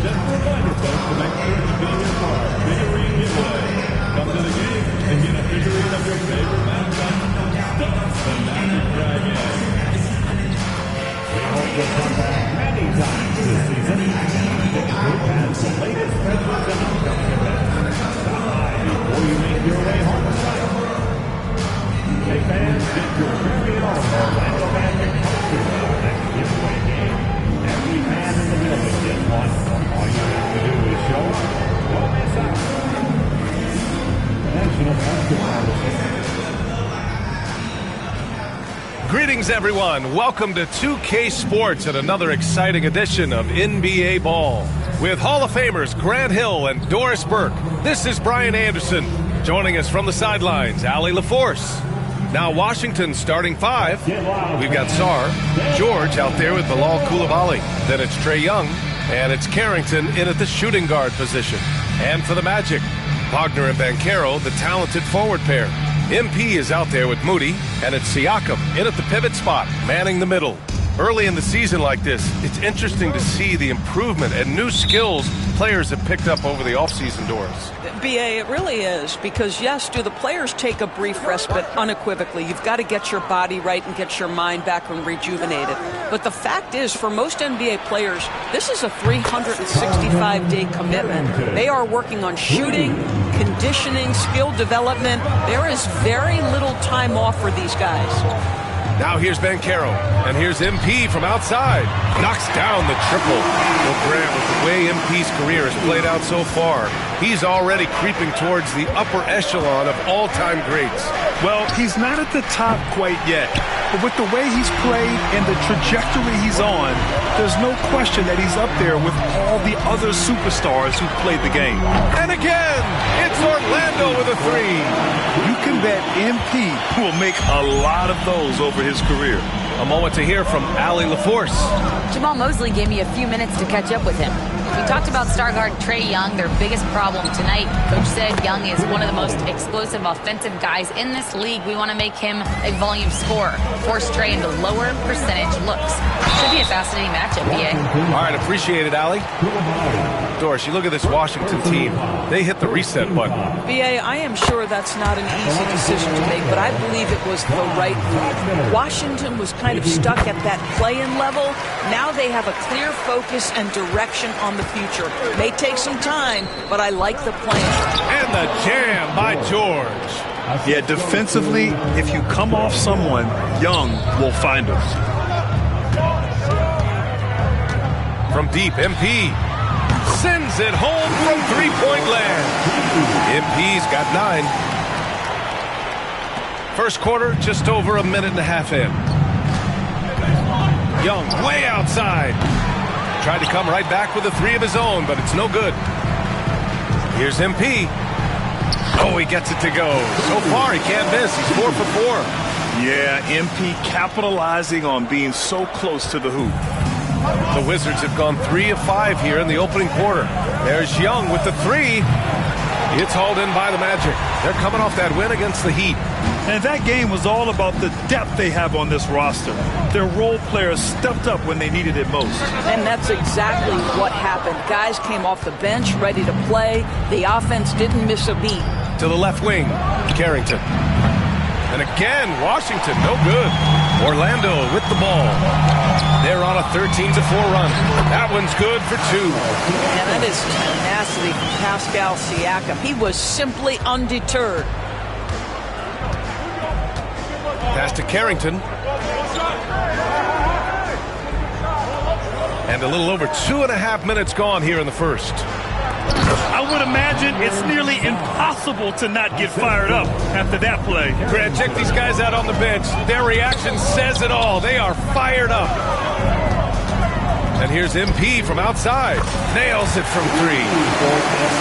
Just a reminder, folks, to make sure you fill your card. Figurine giveaway. Come to the game and get a figurine of your favorite mascot. The Magic Dragon. We hope you'll come back many times this season. Ticket Group has the latest features and upcoming events. Stop by before you make your way home tonight. Hey fans, get your very own Orlando Magic poster for the next giveaway game. Every fan in the building gets one. All you have to do is show up. Don't miss out. National Basketball Association. Greetings, everyone. Welcome to 2K Sports and another exciting edition of NBA Ball. With Hall of Famers Grant Hill and Doris Burke, this is Brian Anderson. Joining us from the sidelines, Allie LaForce. Now Washington starting five. We've got Sarr, George out there with Bilal Coulibaly. Then it's Trae Young, and it's Carrington in at the shooting guard position. And for the Magic, Wagner and Banchero, the talented forward pair. MP is out there with Moody, and it's Siakam in at the pivot spot, manning the middle. Early in the season like this, it's interesting to see the improvement and new skills players have picked up over the offseason, Doris. B.A., it really is, because, yes, do the players take a brief respite? Unequivocally. You've got to get your body right and get your mind back and rejuvenated. But the fact is, for most NBA players, this is a 365-day commitment. They are working on shooting, conditioning, skill development. There is very little time off for these guys. Now here's Banchero, and here's MP from outside. Knocks down the triple. Well, Grant, with the way MP's career has played out so far, he's already creeping towards the upper echelon of all-time greats. Well, he's not at the top quite yet, but with the way he's played and the trajectory he's on, there's no question that he's up there with all the other superstars who played the game. And again, it's Orlando with a three. You can bet MP will make a lot of those over his career. A moment to hear from Allie LaForce. Jamal Mosley gave me a few minutes to catch up with him. We talked about star guard Trae Young, their biggest problem tonight. Coach said Young is one of the most explosive offensive guys in this league. We want to make him a volume scorer, force Trae into lower percentage looks. Should be a fascinating matchup, BA. All right, appreciate it, Allie. Doris, you look at this Washington team. They hit the reset button. B.A., I am sure that's not an easy decision to make, but I believe it was the right move. Washington was kind of stuck at that play-in level. Now they have a clear focus and direction on the future. May take some time, but I like the plan. And the jam by George. Yeah, defensively, if you come off someone, Young will find us. From deep, MP sends it home from three-point land. MP's got 9. First quarter, just over a minute and a half in. Young way outside. Tried to come right back with a three of his own, but it's no good. Here's MP. Oh, he gets it to go. So far, he can't miss. He's 4 for 4. Yeah, MP capitalizing on being so close to the hoop. The Wizards have gone 3 of 5 here in the opening quarter. There's Young with the three. It's hauled in by the Magic. They're coming off that win against the Heat. And that game was all about the depth they have on this roster. Their role players stepped up when they needed it most. And that's exactly what happened. Guys came off the bench ready to play. The offense didn't miss a beat. To the left wing, Carrington. And again, Washington, no good. Orlando with the ball. They're on a 13-4 run. That one's good for 2. And that is tenacity from Pascal Siakam. He was simply undeterred. Pass to Carrington. And a little over 2.5 minutes gone here in the first. I would imagine it's nearly impossible to not get fired up after that play. Grant, check these guys out on the bench. Their reaction says it all. They are fired up. And here's MP from outside. Nails it from 3.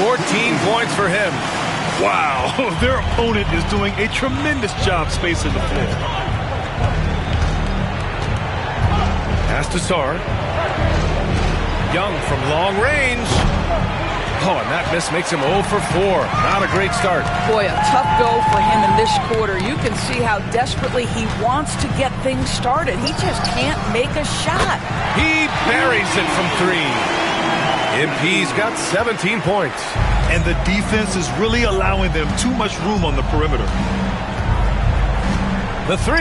14 points for him. Wow, their opponent is doing a tremendous job spacing the floor. Pass to Sarr. Young from long range. Oh, and that miss makes him 0 for 4. Not a great start. Boy, a tough go for him in this quarter. You can see how desperately he wants to get things started. He just can't make a shot. He buries it from 3. MP's got 17 points. And the defense is really allowing them too much room on the perimeter. The 3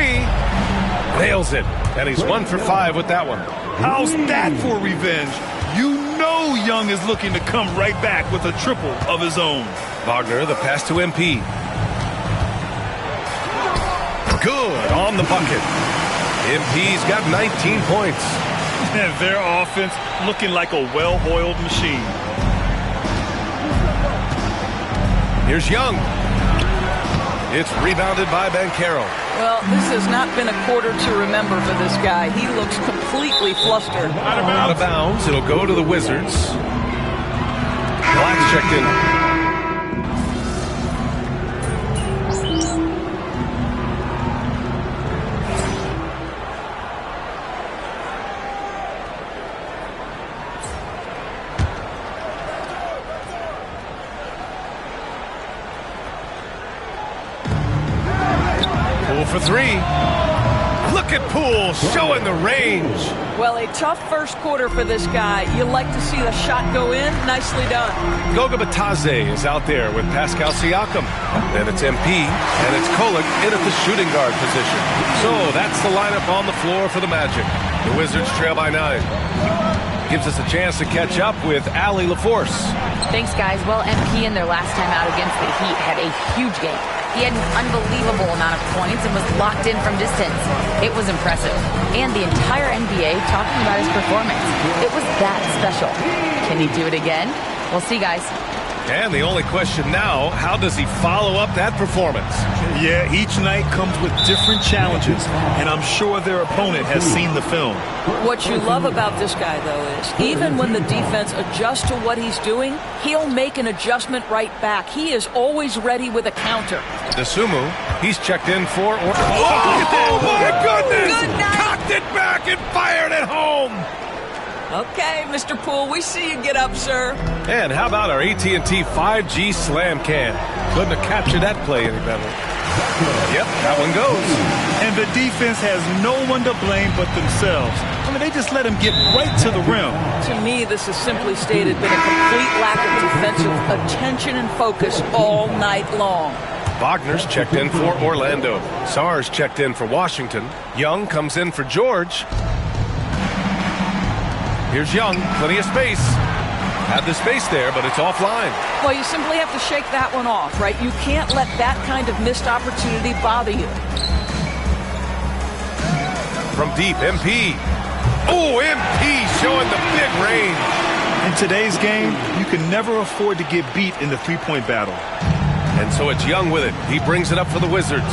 nails it. And he's 1 for 5 with that one. How's that for revenge? You know Young is looking to come right back with a triple of his own. Wagner, the pass to MP. Good on the bucket. MP's got 19 points. And their offense looking like a well-oiled machine. Here's Young. It's rebounded by Banchero. Well, this has not been a quarter to remember for this guy. He looks completely flustered. Out of bounds. It'll go to the Wizards. Black's checked in. For 3. Look at Poole showing the range. Well, a tough first quarter for this guy. You like to see the shot go in. Nicely done. Goga Bitadze is out there with Pascal Siakam. Then it's MP, and it's Kolek in at the shooting guard position. So that's the lineup on the floor for the Magic. The Wizards trail by 9. Gives us a chance to catch up with Allie LaForce. Thanks, guys. Well, MP in their last time out against the Heat had a huge game. He had an unbelievable amount of points and was locked in from distance. It was impressive. And the entire NBA talking about his performance. It was that special. Can he do it again? We'll see, guys. And the only question now, how does he follow up that performance? Yeah, each night comes with different challenges, and I'm sure their opponent has seen the film. What you love about this guy, though, is even when the defense adjusts to what he's doing, he'll make an adjustment right back. He is always ready with a counter. Desumu, he's checked in for... Oh, my goodness! Good night. Cocked it back and fired it home! Okay, Mr. Poole, we see you get up, sir. And how about our AT&T 5G Slam Can? Couldn't have captured that play any better. Yep, that one goes. And the defense has no one to blame but themselves. I mean, they just let him get right to the rim. To me, this has simply stated been a complete lack of defensive attention and focus all night long. Wagner's checked in for Orlando. Sarge checked in for Washington. Young comes in for George. Here's Young, plenty of space. Had the space there, but it's offline. Well, you simply have to shake that one off, right? You can't let that kind of missed opportunity bother you. From deep, MP. Oh, MP showing the big range. In today's game, you can never afford to get beat in the three-point battle. And so it's Young with it. He brings it up for the Wizards.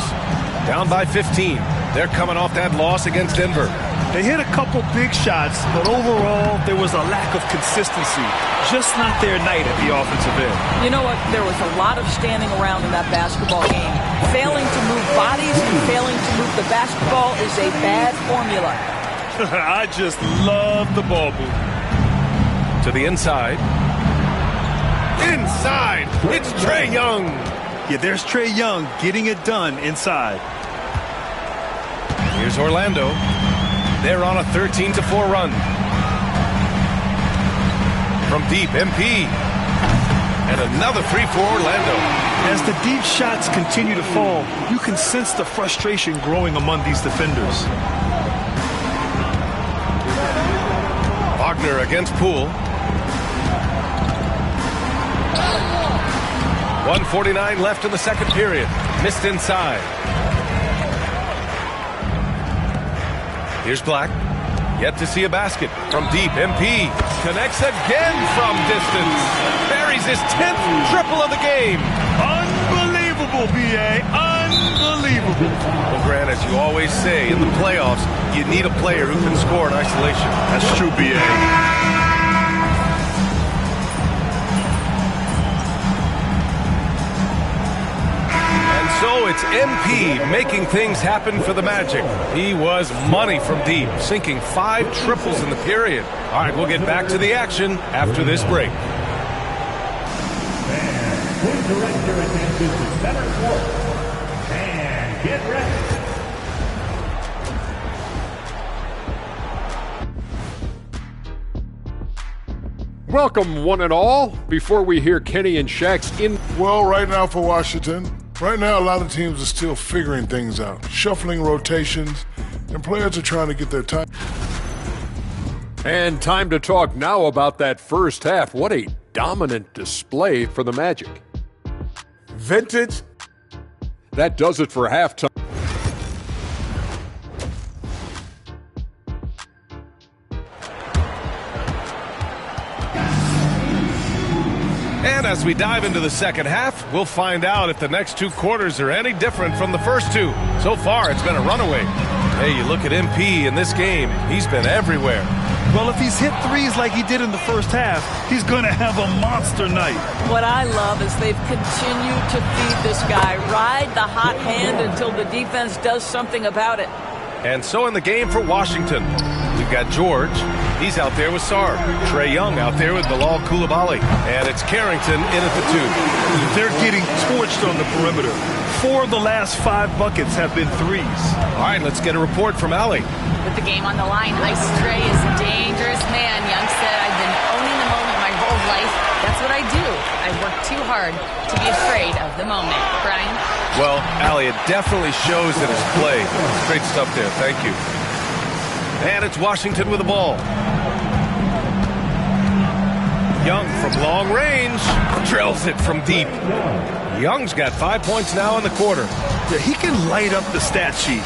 Down by 15. They're coming off that loss against Denver. They hit a couple big shots, but overall, there was a lack of consistency. Just not their night at the offensive end. You know what? There was a lot of standing around in that basketball game. Failing to move bodies and failing to move the basketball is a bad formula. I just love the ball movement. To the inside. Inside! It's Trae Young! Yeah, there's Trae Young getting it done inside. Here's Orlando. They're on a 13-4 run. From deep, MP. And another three for Orlando. As the deep shots continue to fall, you can sense the frustration growing among these defenders. Wagner against Poole. 1:49 left in the second period. Missed inside. Here's Black. Yet to see a basket. From deep, MP. Connects again from distance. Buries his 10th triple of the game. Unbelievable, B.A. Unbelievable. Well, Grant, as you always say, in the playoffs, you need a player who can score in isolation. That's true, B.A. So it's MP making things happen for the Magic. He was money from deep, sinking 5 triples in the period. All right, we'll get back to the action after this break. direct your attention to center court. And get ready. Welcome, one and all. Before we hear Kenny and Shaq's Well, right now for Washington, right now a lot of teams are still figuring things out, shuffling rotations, and players are trying to get their time. And time to talk now about that first half. What a dominant display for the Magic. Vintage. That does it for halftime. And as we dive into the second half, we'll find out if the next two quarters are any different from the first two. So far, it's been a runaway. Hey, you look at MP in this game, he's been everywhere. Well, if he's hit threes like he did in the first half, he's going to have a monster night. What I love is they've continued to feed this guy, ride the hot hand until the defense does something about it. And so in the game for Washington, we've got George. He's out there with Sarr. Trae Young out there with Bilal Coulibaly. And it's Carrington in at the 2. They're getting torched on the perimeter. 4 of the last 5 buckets have been threes. All right, let's get a report from Allie. With the game on the line, Ice Trae is a dangerous man. Young said, I've been owning the moment my whole life. That's what I do. I work too hard to be afraid of the moment. Brian? Well, Allie, it definitely shows in his play. Great stuff there. Thank you. And it's Washington with the ball. Young from long range drills it from deep. Young's got 5 points now in the quarter. Yeah, he can light up the stat sheet.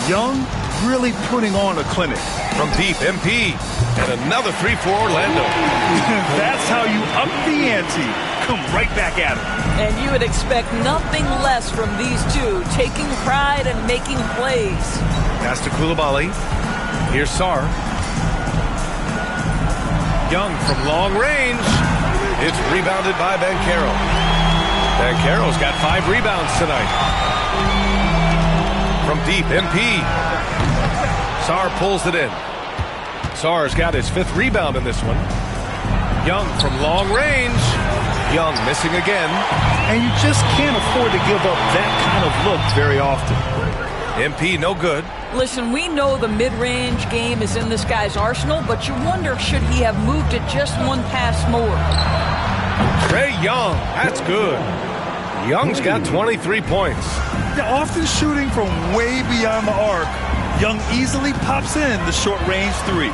Young really putting on a clinic. From deep, MP. And another 3 for Orlando. That's how you up the ante. Come right back at him. And you would expect nothing less from these two, taking pride and making plays. Pass to Coulibaly. Here's Sarr. Young from long range. It's rebounded by Banchero. Banchero's got 5 rebounds tonight. From deep, MP. Sarr pulls it in. Sarr's got his 5th rebound in this one. Young from long range. Young missing again. And you just can't afford to give up that kind of look very often. MP no good. Listen, we know the mid-range game is in this guy's arsenal, but you wonder should he have moved it just one pass more. Trae Young, that's good. Young's got 23 points. They're often shooting from way beyond the arc. Young easily pops in the short-range 3.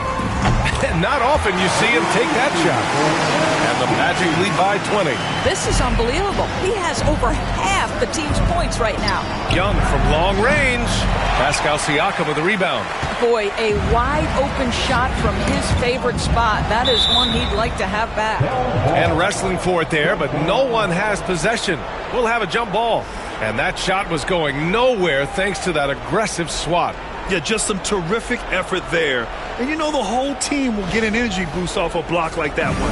And not often you see him take that shot. And the Magic lead by 20. This is unbelievable. He has over half the team's points right now. Young from long range. Pascal Siakam with the rebound. Boy, a wide-open shot from his favorite spot. That is one he'd like to have back. And wrestling for it there, but no one has possession. We'll have a jump ball. And that shot was going nowhere thanks to that aggressive swat. Yeah, just some terrific effort there. And you know the whole team will get an energy boost off a block like that one.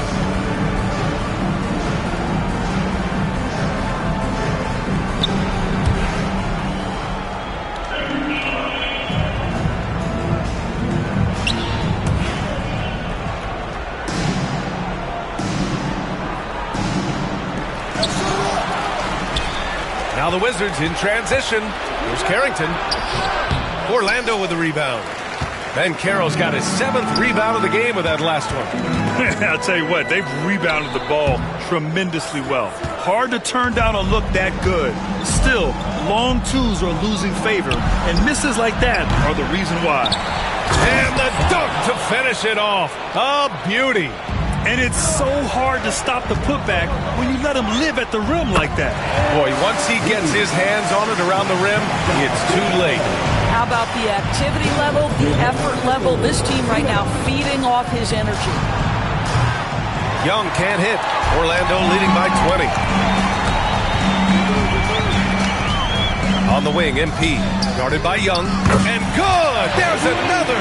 Now the Wizards in transition. Here's Carrington. Orlando with the rebound. Banchero's got his 7th rebound of the game with that last one. I'll tell you what, they've rebounded the ball tremendously well. Hard to turn down a look that good. Still, long twos are losing favor, and misses like that are the reason why. And the dunk to finish it off. A beauty. And it's so hard to stop the putback when you let him live at the rim like that. Boy, once he gets his hands on it around the rim, it's too late. How about the activity level, the effort level? This team right now feeding off his energy. Young can't hit. Orlando leading by 20. On the wing, MP. Guarded by Young. And good! There's another!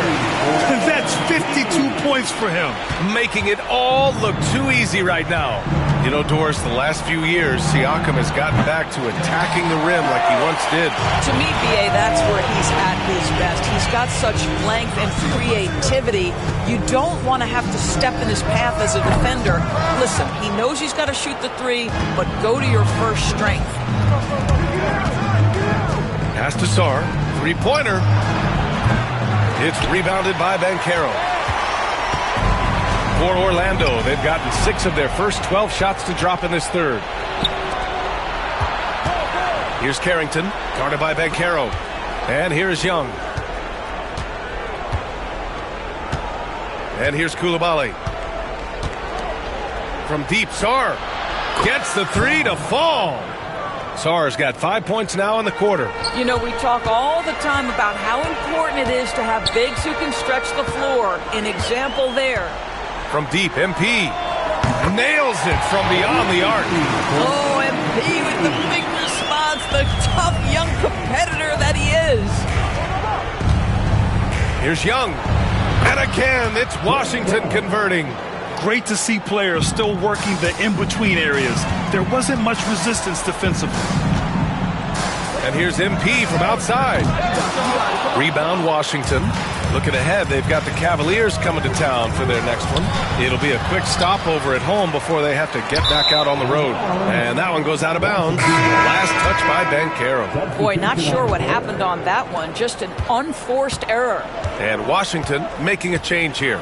That's 52 points points for him. Making it all look too easy right now. You know, Doris, the last few years, Siakam has gotten back to attacking the rim like he once did. To me, B.A., that's where he's at his best. He's got such length and creativity. You don't want to have to step in his path as a defender. Listen, he knows he's got to shoot the three, but go to your first strength. Pass to Sarr. Three-pointer. It's rebounded by Banchero. For Orlando, they've gotten 6 of their first 12 shots to drop in this third. Here's Carrington, guarded by Banchero. And here's Young. And here's Coulibaly. From deep, Sarr gets the three to fall. Sarr's got 5 points now in the quarter. You know, we talk all the time about how important it is to have bigs who can stretch the floor. An example there. From deep, MP nails it from beyond the arc. Oh, MP with the big response, the tough young competitor that he is. Here's Young. And again, it's Washington converting. Great to see players still working the in-between areas. There wasn't much resistance defensively. And here's MP from outside. Rebound Washington. Looking ahead, they've got the Cavaliers coming to town for their next one. It'll be a quick stopover at home before they have to get back out on the road. And that one goes out of bounds. Last touch by Banchero. Boy, not sure what happened on that one. Just an unforced error. And Washington making a change here.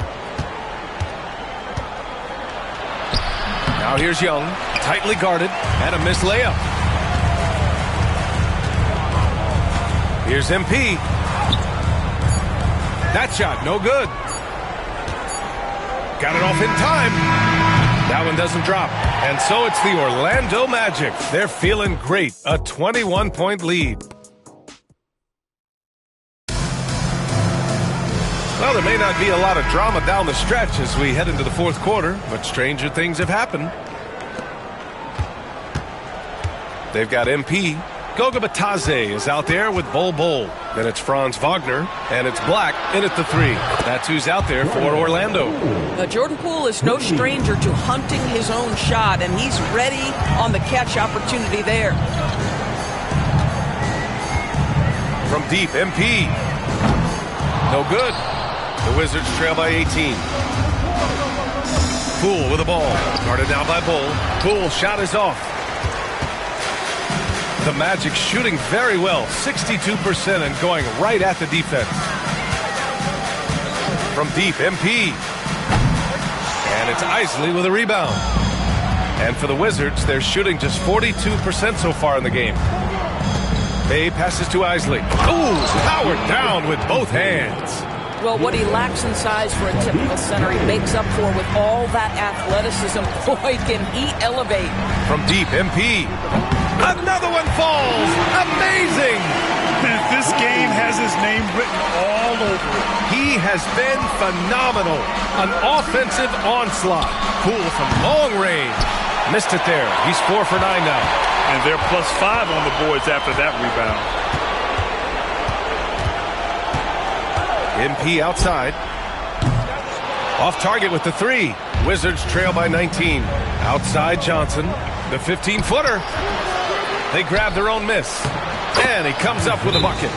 Now here's Young, tightly guarded, and a missed layup. Here's MP. That shot, no good. Got it off in time. That one doesn't drop. And so it's the Orlando Magic. They're feeling great. A 21-point lead. Well, there may not be a lot of drama down the stretch as we head into the fourth quarter, but stranger things have happened. They've got MP. Goga Bitadze is out there with Bol Bol. Then it's Franz Wagner, and it's Black in at the three. That's who's out there for Orlando. Jordan Poole is no stranger to hunting his own shot, and he's ready on the catch opportunity there. From deep, MP. No good. The Wizards trail by 18. Poole with the ball. Guarded now by Bol. Poole shot is off. The Magic shooting very well, 62% and going right at the defense. From deep, MP. And it's Isley with a rebound. And for the Wizards, they're shooting just 42% so far in the game. Bay passes to Isley. Ooh, powered down with both hands. Well, what he lacks in size for a typical center, he makes up for with all that athleticism. Boy, can he elevate. From deep, MP. Another one falls. Amazing. This game has his name written all over it. He has been phenomenal. An offensive onslaught. Poole from long range. Missed it there. He's 4 for 9 now. And they're +5 on the boards after that rebound. MP outside. Off target with the three. Wizards trail by 19. Outside Johnson. The 15-footer. They grab their own miss. And he comes up with a bucket.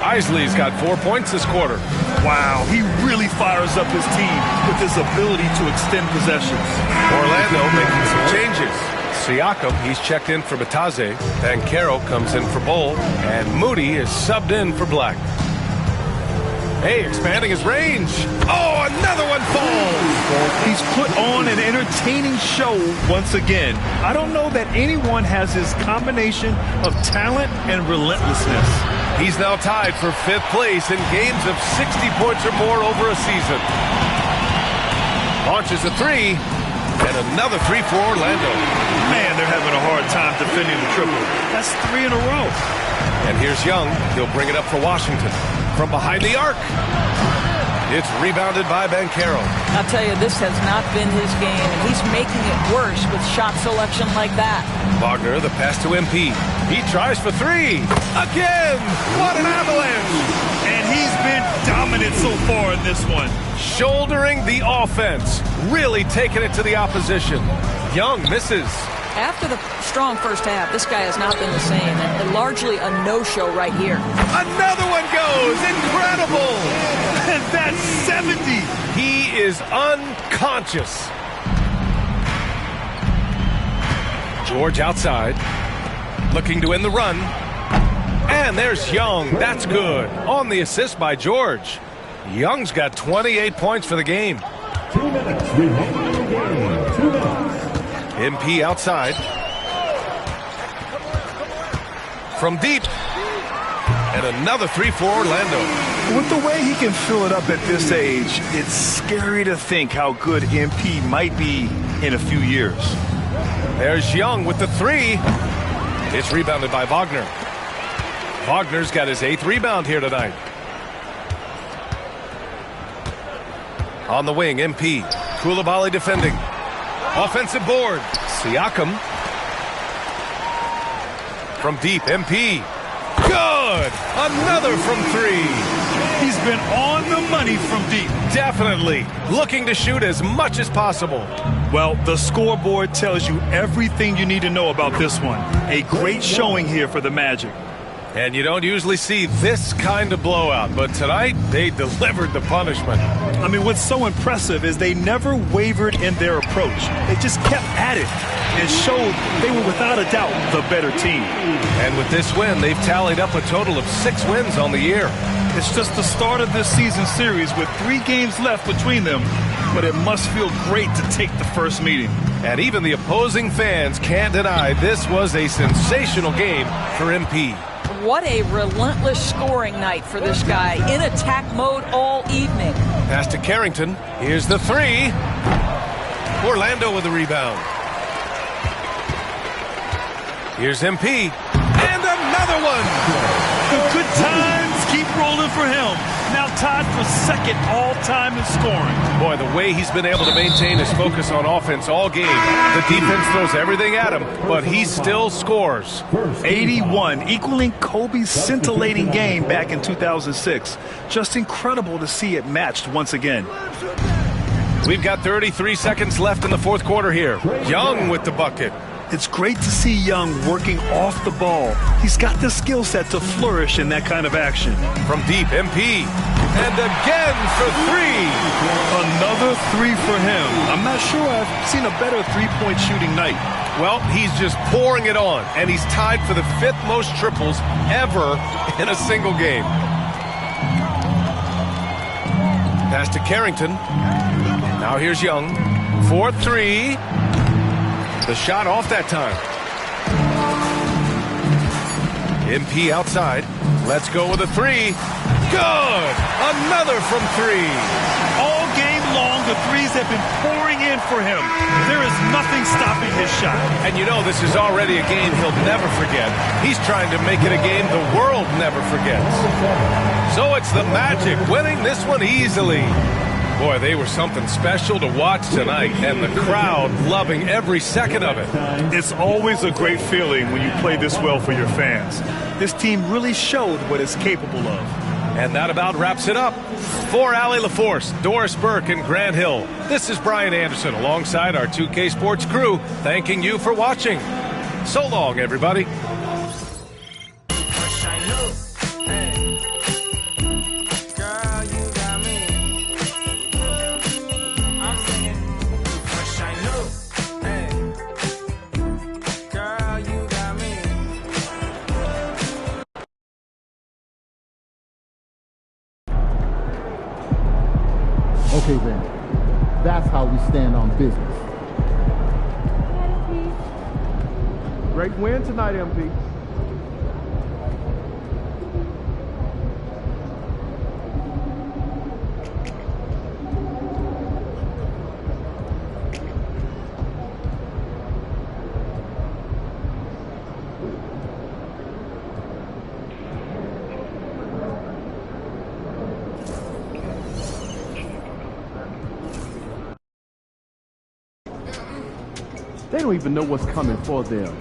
Isley's got 4 points this quarter. Wow, he really fires up his team with his ability to extend possessions. Orlando making some changes. Siakam, he's checked in for Bitadze. Banchero comes in for Bol. And Moody is subbed in for Black. Hey, expanding his range. Oh, another one falls. He's put on an entertaining show once again. I don't know that anyone has his combination of talent and relentlessness. He's now tied for 5th place in games of 60 points or more over a season. Launches a three, and another three for Orlando. Man, they're having a hard time defending the triple. That's 3 in a row. And here's Young. He'll bring it up for Washington. From behind the arc. It's rebounded by Banchero. I'll tell you, this has not been his game, and he's making it worse with shot selection like that. Wagner, the pass to MP. He tries for three. Again! What an avalanche! And And he's been dominant so far in this one. Shouldering the offense, really taking it to the opposition. Young misses. After the strong first half, this guy has not been the same, and largely a no-show right here. Another one goes. Incredible. And that's 70. He is unconscious. George outside, looking to end the run. And there's Young. That's good. On the assist by George. Young's got 28 points for the game. 2 minutes remaining in the game. 2 minutes. MP outside. From deep. And another three for Orlando. With the way he can fill it up at this age, it's scary to think how good MP might be in a few years. There's Young with the three. It's rebounded by Wagner. Wagner's got his 8th rebound here tonight. On the wing, MP. Koulibaly defending. Offensive board. Siakam. From deep, MP. Good! Another from 3. He's been on the money from deep. Definitely. Looking to shoot as much as possible. Well, the scoreboard tells you everything you need to know about this one. A great showing here for the Magic. And you don't usually see this kind of blowout, but tonight they delivered the punishment. I mean, what's so impressive is they never wavered in their approach. They just kept at it and showed they were without a doubt the better team. And with this win, they've tallied up a total of 6 wins on the year. It's just the start of this season series with 3 games left between them, but it must feel great to take the first meeting. And even the opposing fans can't deny this was a sensational game for MP. What a relentless scoring night for this guy. In attack mode all evening. Pass to Carrington. Here's the 3. Orlando with the rebound. Here's MP. And another one. The good times keep rolling for him. Now tied for 2nd all-time in scoring. Boy, the way he's been able to maintain his focus on offense all game. The defense throws everything at him, but he still scores. 81, equaling Kobe's scintillating game back in 2006. Just incredible to see it matched once again. We've got 33 seconds left in the 4th quarter here. Young with the bucket. It's great to see Young working off the ball. He's got the skill set to flourish in that kind of action. From deep, MP. And again for 3. Another 3 for him. I'm not sure I've seen a better three-point shooting night. Well, he's just pouring it on, and he's tied for the 5th most triples ever in a single game. Pass to Carrington. Now here's Young. 4-3. The shot off that time. MP outside. Let's go with a 3. Good! Another from 3. All game long, the threes have been pouring in for him. There is nothing stopping his shot. And you know this is already a game he'll never forget. He's trying to make it a game the world never forgets. So it's the Magic winning this one easily. Boy, they were something special to watch tonight, and the crowd loving every second of it. It's always a great feeling when you play this well for your fans. This team really showed what it's capable of. And that about wraps it up. For Allie LaForce, Doris Burke, and Grant Hill, this is Brian Anderson alongside our 2K Sports crew, thanking you for watching. So long, everybody. Okay then, that's how we stand on business. Great win tonight, MP. They don't even know what's coming for them.